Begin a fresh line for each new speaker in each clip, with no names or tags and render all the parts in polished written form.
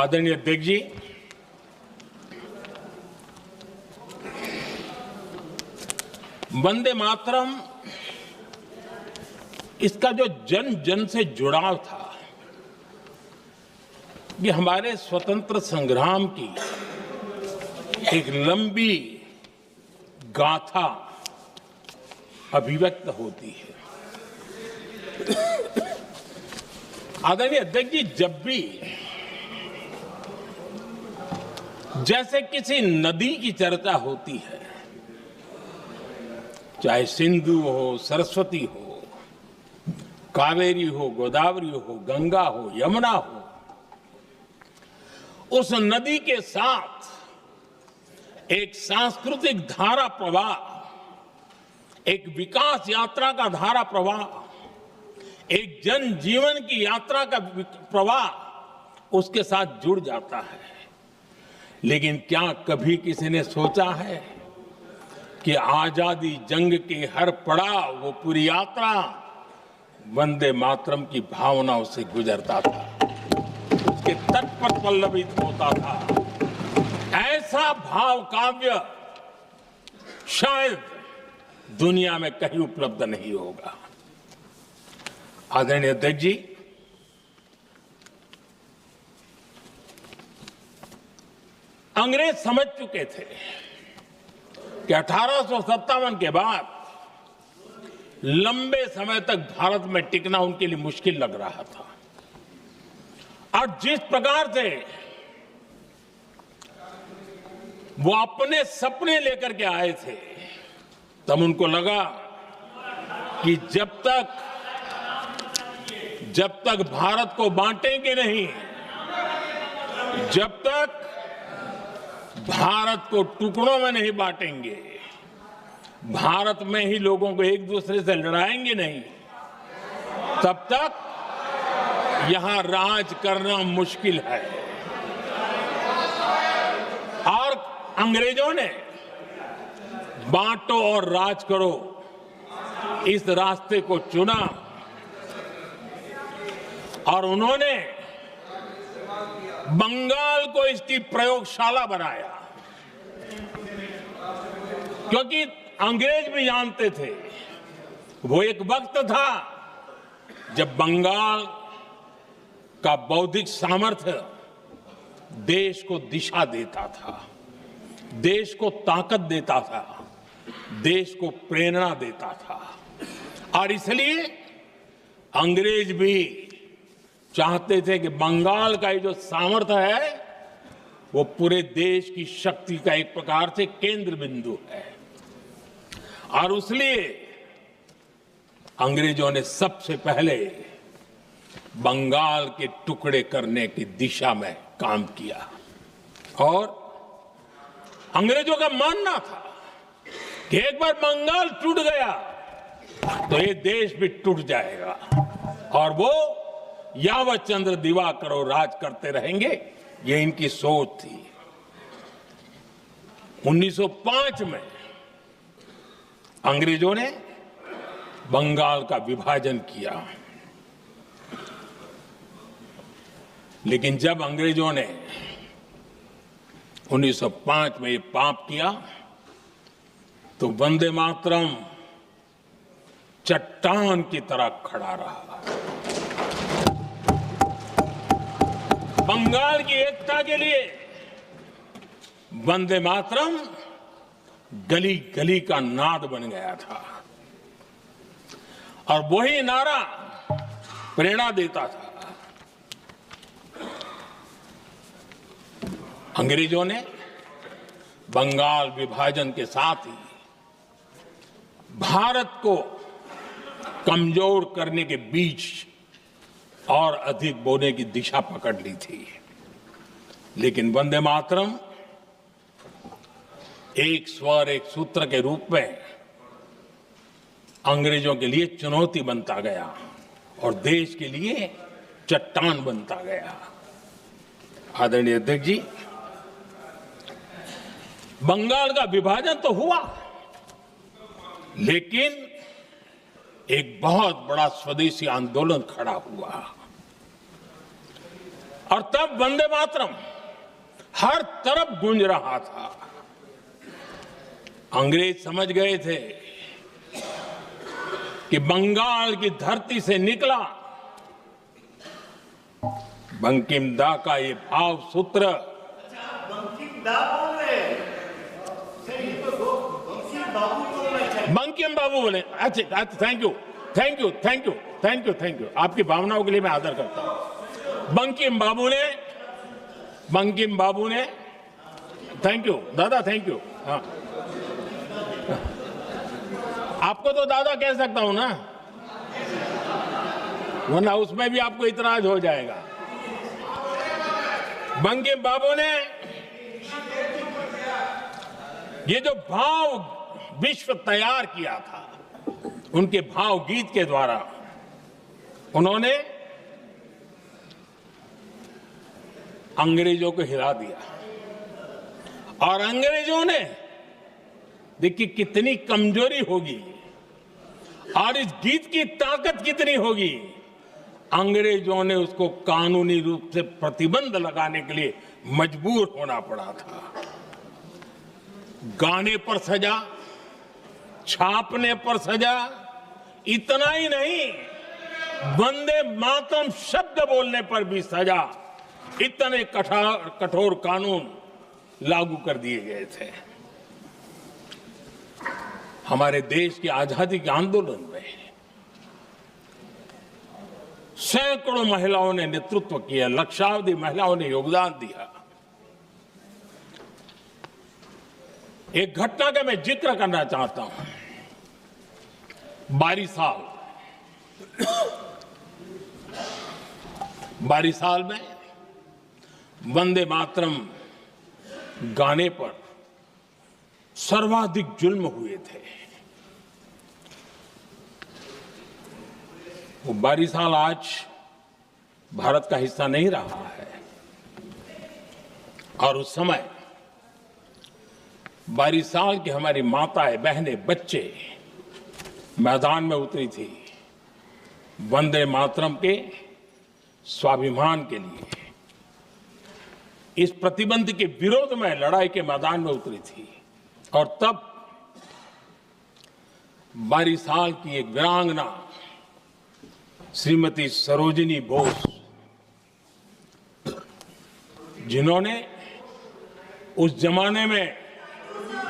आदरणीय अध्यक्ष जी, वंदे मातरम इसका जो जन जन से जुड़ाव था, ये हमारे स्वतंत्र संग्राम की एक लंबी गाथा अभिव्यक्त होती है। आदरणीय अध्यक्ष जी, जब भी जैसे किसी नदी की चर्चा होती है, चाहे सिंधु हो, सरस्वती हो, कावेरी हो, गोदावरी हो, गंगा हो, यमुना हो, उस नदी के साथ एक सांस्कृतिक धारा प्रवाह, एक विकास यात्रा का धारा प्रवाह, एक जन जीवन की यात्रा का प्रवाह उसके साथ जुड़ जाता है। लेकिन क्या कभी किसी ने सोचा है कि आजादी जंग के हर पड़ाव, वो पूरी यात्रा वंदे मातरम की भावनाओं से गुजरता था, उसके तट पर पल्लवित होता था। ऐसा भाव काव्य शायद दुनिया में कहीं उपलब्ध नहीं होगा। आदरणीय अध्यक्ष जी, अंग्रेज समझ चुके थे कि 1857 के बाद लंबे समय तक भारत में टिकना उनके लिए मुश्किल लग रहा था। और जिस प्रकार से वो अपने सपने लेकर के आए थे, तब उनको लगा कि जब तक भारत को बांटेंगे नहीं, जब तक भारत को टुकड़ों में नहीं बांटेंगे, भारत में ही लोगों को एक दूसरे से लड़ाएंगे नहीं, तब तक यहां राज करना मुश्किल है। और अंग्रेजों ने बांटो और राज करो इस रास्ते को चुना और उन्होंने बंगाल को इसकी प्रयोगशाला बनाया, क्योंकि अंग्रेज भी जानते थे वो एक वक्त था जब बंगाल का बौद्धिक सामर्थ्य देश को दिशा देता था, देश को ताकत देता था, देश को प्रेरणा देता था। और इसलिए अंग्रेज भी चाहते थे कि बंगाल का ये जो सामर्थ्य है वो पूरे देश की शक्ति का एक प्रकार से केंद्र बिंदु है। और इसलिए अंग्रेजों ने सबसे पहले बंगाल के टुकड़े करने की दिशा में काम किया। और अंग्रेजों का मानना था कि एक बार बंगाल टूट गया तो ये देश भी टूट जाएगा और वो यावत चंद्र दिवाकरो राज करते रहेंगे, ये इनकी सोच थी। 1905 में अंग्रेजों ने बंगाल का विभाजन किया, लेकिन जब अंग्रेजों ने 1905 में ये पाप किया तो वंदे मातरम चट्टान की तरह खड़ा रहा। बंगाल की एकता के लिए वंदे मातरम गली गली का नाद बन गया था और वही नारा प्रेरणा देता था। अंग्रेजों ने बंगाल विभाजन के साथ ही भारत को कमजोर करने के बीच और अधिक बोने की दिशा पकड़ ली थी। लेकिन वंदे मातरम एक स्वर एक सूत्र के रूप में अंग्रेजों के लिए चुनौती बनता गया और देश के लिए चट्टान बनता गया। आदरणीय अध्यक्ष जी, बंगाल का विभाजन तो हुआ, लेकिन एक बहुत बड़ा स्वदेशी आंदोलन खड़ा हुआ और तब वंदे मातरम हर तरफ गूंज रहा था। अंग्रेज समझ गए थे कि बंगाल की धरती से निकला बंकिम दा का ये भाव सूत्र। बंकिम बाबू बोले। अच्छा, थैंक यू। आपकी भावनाओं के लिए मैं आदर करता हूं। बंकिम बाबू ने थैंक यू दादा, थैंक यू। हाँ, आपको तो दादा कह सकता हूं ना, वरना उसमें भी आपको इतराज हो जाएगा। बंकिम बाबू ने ये जो भाव विश्व तैयार किया था, उनके भाव गीत के द्वारा उन्होंने अंग्रेजों को हिला दिया। और अंग्रेजों ने देखिए कितनी कमजोरी होगी और इस गीत की ताकत कितनी होगी। अंग्रेजों ने उसको कानूनी रूप से प्रतिबंध लगाने के लिए मजबूर होना पड़ा था। गाने पर सजा, छापने पर सजा, इतना ही नहीं, वंदे मातरम शब्द बोलने पर भी सजा। इतने कठोर कानून लागू कर दिए गए थे। हमारे देश की आजादी के आंदोलन में सैकड़ों महिलाओं ने नेतृत्व किया, लक्षावधि महिलाओं ने योगदान दिया। एक घटना का मैं जिक्र करना चाहता हूं। 22 साल में वंदे मातरम गाने पर सर्वाधिक जुल्म हुए थे। वो 22 साल आज भारत का हिस्सा नहीं रहा है। और उस समय 22 साल की हमारी माताएं, बहनें, बच्चे मैदान में उतरी थी वंदे मातरम के स्वाभिमान के लिए। इस प्रतिबंध के विरोध में लड़ाई के मैदान में उतरी थी। और तब 22 साल की एक वीरांगना श्रीमती सरोजिनी बोस, जिन्होंने उस जमाने में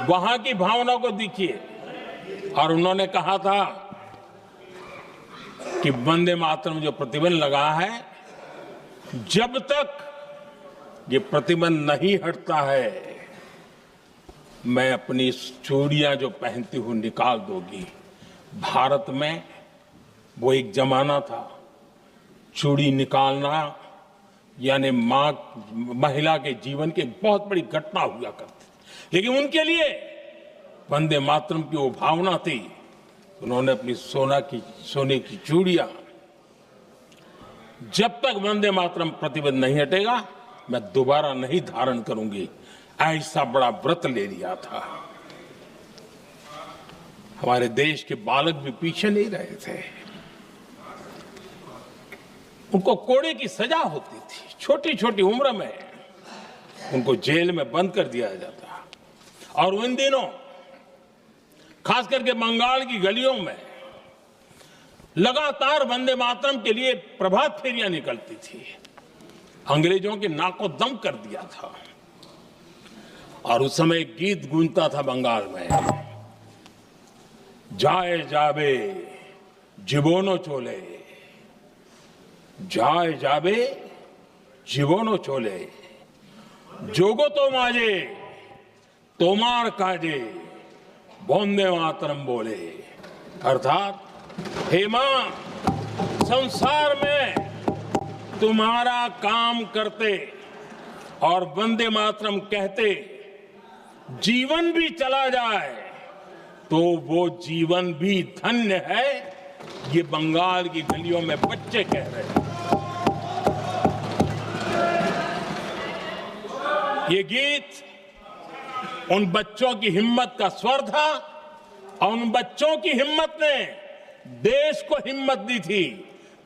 वहां की भावना को देखिए, और उन्होंने कहा था कि वंदे मातरम जो प्रतिबंध लगा है, जब तक ये प्रतिबंध नहीं हटता है, मैं अपनी चूड़ियां जो पहनती हूं निकाल दोगी। भारत में वो एक जमाना था, चूड़ी निकालना यानी महिला के जीवन की बहुत बड़ी घटना हुआ करती। लेकिन उनके लिए वंदे मातरम की वो भावना थी, उन्होंने अपनी सोने की चूड़ियां, जब तक वंदे मातरम प्रतिबंध नहीं हटेगा मैं दोबारा नहीं धारण करूंगी, ऐसा बड़ा व्रत ले लिया था। हमारे देश के बालक भी पीछे नहीं रहे थे। उनको कोड़े की सजा होती थी, छोटी छोटी उम्र में उनको जेल में बंद कर दिया जाता। और उन दिनों खास करके बंगाल की गलियों में लगातार वंदे मातरम के लिए प्रभात फेरियां निकलती थी। अंग्रेजों के नाक को दम कर दिया था। और उस समय गीत गूंजता था बंगाल में, जाए जाबे जीवनो चोले, जाए जाबे जीवनो चोले, जोगो तो माजे तोमार काजे, वंदे मातरम बोले। अर्थात हे मां, संसार में तुम्हारा काम करते और वंदे मातरम कहते जीवन भी चला जाए तो वो जीवन भी धन्य है। ये बंगाल की गलियों में बच्चे कह रहे हैं। ये गीत उन बच्चों की हिम्मत का स्वर था और उन बच्चों की हिम्मत ने देश को हिम्मत दी थी।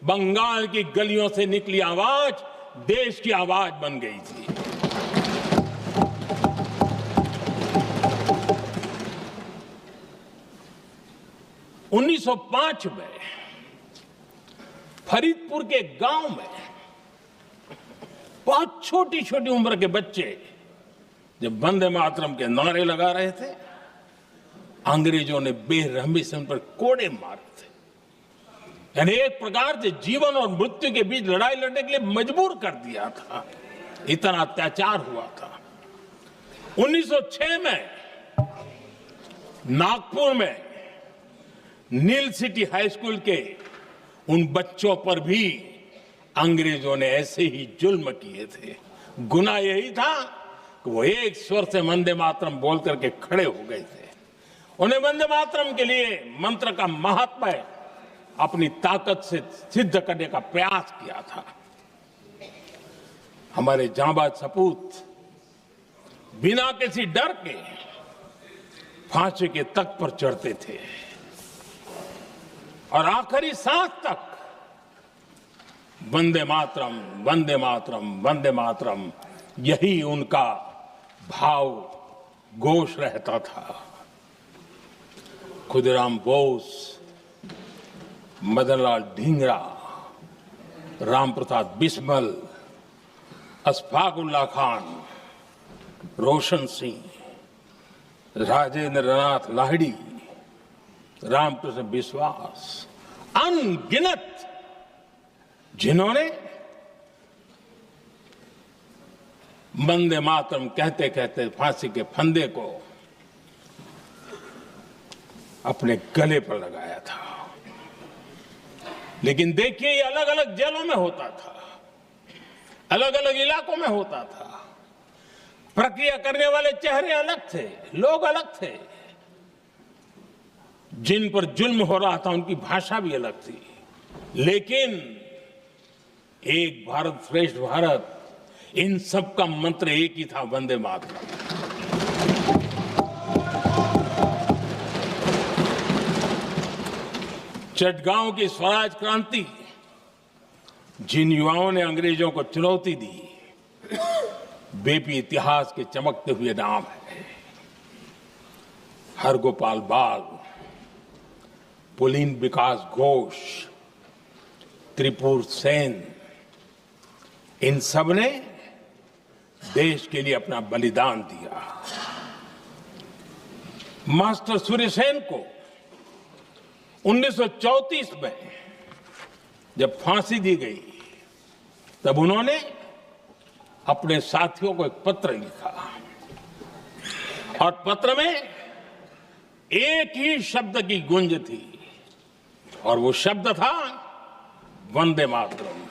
बंगाल की गलियों से निकली आवाज देश की आवाज बन गई थी। उन्नीस 1905 में फरीदपुर के गांव में बहुत छोटी छोटी उम्र के बच्चे जब वंदे मातरम के नारे लगा रहे थे, अंग्रेजों ने बेरहमी से उन पर कोड़े मारे थे। यानी एक प्रकार से जीवन और मृत्यु के बीच लड़ाई लड़ने के लिए मजबूर कर दिया था, इतना अत्याचार हुआ था। 1906 में नागपुर में नील सिटी हाई स्कूल के उन बच्चों पर भी अंग्रेजों ने ऐसे ही जुल्म किए थे। गुनाह यही था कि वो एक स्वर से वंदे मातरम बोल करके खड़े हो गए थे। उन्हें वंदे मातरम के लिए मंत्र का महात्म्य अपनी ताकत से सिद्ध करने का प्रयास किया था। हमारे जांबाज सपूत बिना किसी डर के फांसी के तख्त पर चढ़ते थे और आखिरी सांस तक वंदे मातरम, वंदे मातरम, वंदे मातरम, यही उनका भाव घोष रहता था। खुदीराम बोस, मदनलाल ढींगरा, राम प्रसाद बिस्मल, अशफाक उल्लाह खान, रोशन सिंह, राजेंद्र नाथ लाहिड़ी, रामकृष्ण विश्वास, अनगिनत जिन्होंने वंदे मातरम कहते कहते फांसी के फंदे को अपने गले पर लगाया था। लेकिन देखिए, ये अलग अलग जेलों में होता था, अलग अलग इलाकों में होता था। प्रक्रिया करने वाले चेहरे अलग थे, लोग अलग थे। जिन पर जुल्म हो रहा था उनकी भाषा भी अलग थी, लेकिन एक भारत श्रेष्ठ भारत, इन सब का मंत्र एक ही था, वंदे मातरम। चटगांव की स्वराज क्रांति, जिन युवाओं ने अंग्रेजों को चुनौती दी, वे भी इतिहास के चमकते हुए नाम है। हरगोपाल बाग, पुलिन विकास घोष, त्रिपुर सेन, इन सब ने देश के लिए अपना बलिदान दिया। मास्टर सूर्यसेन को 1934 में जब फांसी दी गई, तब उन्होंने अपने साथियों को एक पत्र लिखा और पत्र में एक ही शब्द की गूंज थी और वो शब्द था वंदे मातरम।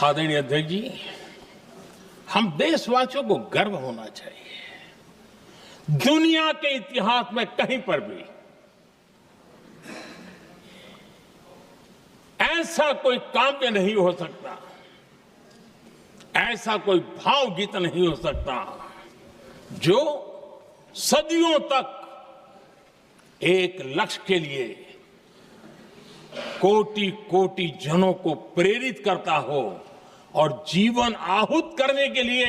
आदरणीय अध्यक्ष जी, हम देशवासियों को गर्व होना चाहिए। दुनिया के इतिहास में कहीं पर भी ऐसा कोई काव्य नहीं हो सकता, ऐसा कोई भावगीत नहीं हो सकता जो सदियों तक एक लक्ष्य के लिए कोटि कोटि जनों को प्रेरित करता हो और जीवन आहूत करने के लिए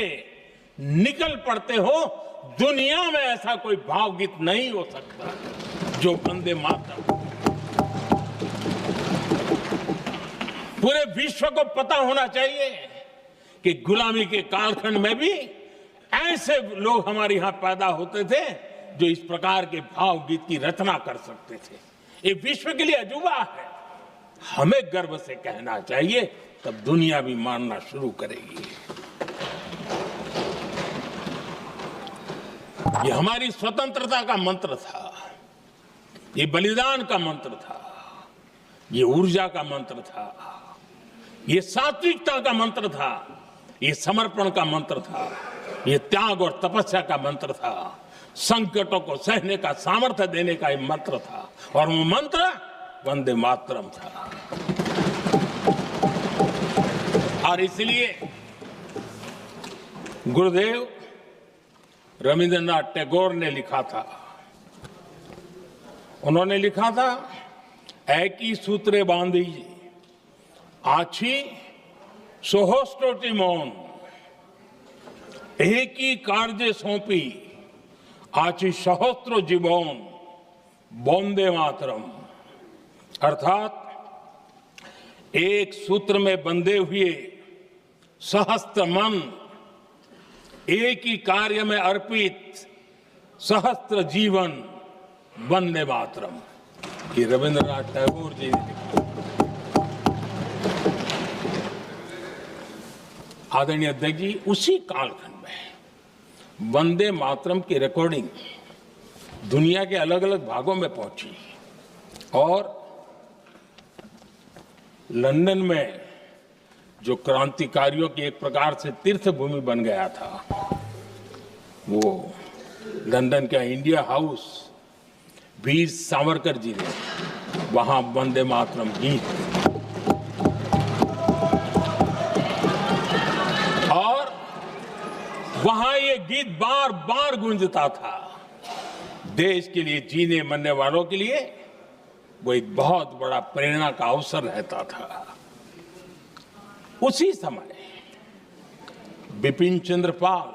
निकल पड़ते हो। दुनिया में ऐसा कोई भावगीत नहीं हो सकता जो वंदे मातरम। पूरे विश्व को पता होना चाहिए कि गुलामी के कालखंड में भी ऐसे लोग हमारे यहां पैदा होते थे जो इस प्रकार के भावगीत की रचना कर सकते थे। ये विश्व के लिए अजूबा है, हमें गर्व से कहना चाहिए, तब दुनिया भी मानना शुरू करेगी। ये हमारी स्वतंत्रता का मंत्र था, ये बलिदान का मंत्र था, ये ऊर्जा का मंत्र था, ये सात्विकता का मंत्र था, ये समर्पण का मंत्र था, ये त्याग और तपस्या का मंत्र था, संकटों को सहने का सामर्थ्य देने का ये मंत्र था, और वो मंत्र वंदे मातरम था। और इसलिए गुरुदेव रविंद्रनाथ टैगोर ने लिखा था, उन्होंने लिखा था, एकी सूत्रे बांधी आछी सोहस्त्रोटी मौन, एकी कार्य सौंपी आछी सहस्त्रो जीवन, वंदे मातरम। अर्थात एक सूत्र में बंधे हुए सहस्त्र मन, एक ही कार्य में अर्पित सहस्त्र जीवन, वंदे मातरम। ये रविंद्रनाथ टैगोर जी ने लिखा। आदरणीय अध्यक्ष जी, उसी कालखंड में वंदे मातरम की रिकॉर्डिंग दुनिया के अलग अलग भागों में पहुंची और लंदन में जो क्रांतिकारियों की एक प्रकार से तीर्थ भूमि बन गया था, वो लंदन का इंडिया हाउस, वीर सावरकर जी ने वहां वंदे मातरम गीत और वहां ये गीत बार बार गूंजता था। देश के लिए जीने मरने वालों के लिए वो एक बहुत बड़ा प्रेरणा का अवसर रहता था। उसी समय बिपिन चंद्र पाल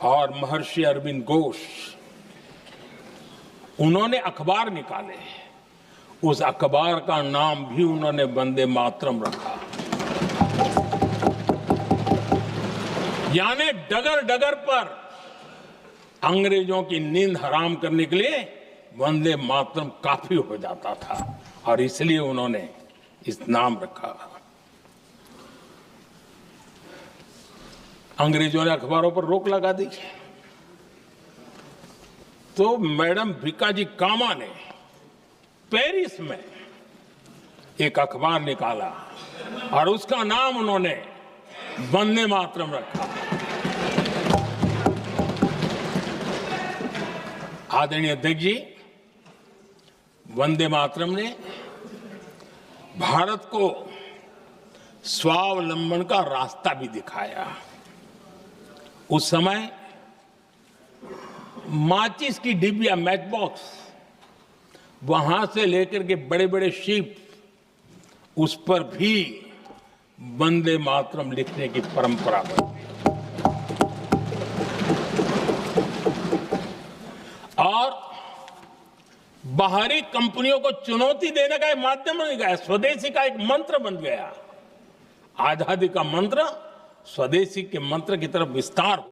और महर्षि अरविंद घोष, उन्होंने अखबार निकाले। उस अखबार का नाम भी उन्होंने वंदे मातरम रखा। यानी डगर डगर पर अंग्रेजों की नींद हराम करने के लिए वंदे मातरम काफी हो जाता था और इसलिए उन्होंने इस नाम रखा। अंग्रेजों ने अखबारों पर रोक लगा दी तो मैडम भिकाजी कामा ने पेरिस में एक अखबार निकाला और उसका नाम उन्होंने वंदे मातरम रखा। आदरणीय अध्यक्ष जी, वंदे मातरम ने भारत को स्वावलंबन का रास्ता भी दिखाया। उस समय माचिस की डिबिया, मैच बॉक्स, वहां से लेकर के बड़े बड़े शिप, उस पर भी वंदे मातरम लिखने की परंपरा बनी और बाहरी कंपनियों को चुनौती देने का एक माध्यम बन गया, स्वदेशी का एक मंत्र बन गया। आजादी का मंत्र स्वदेशी के मंत्र की तरफ विस्तार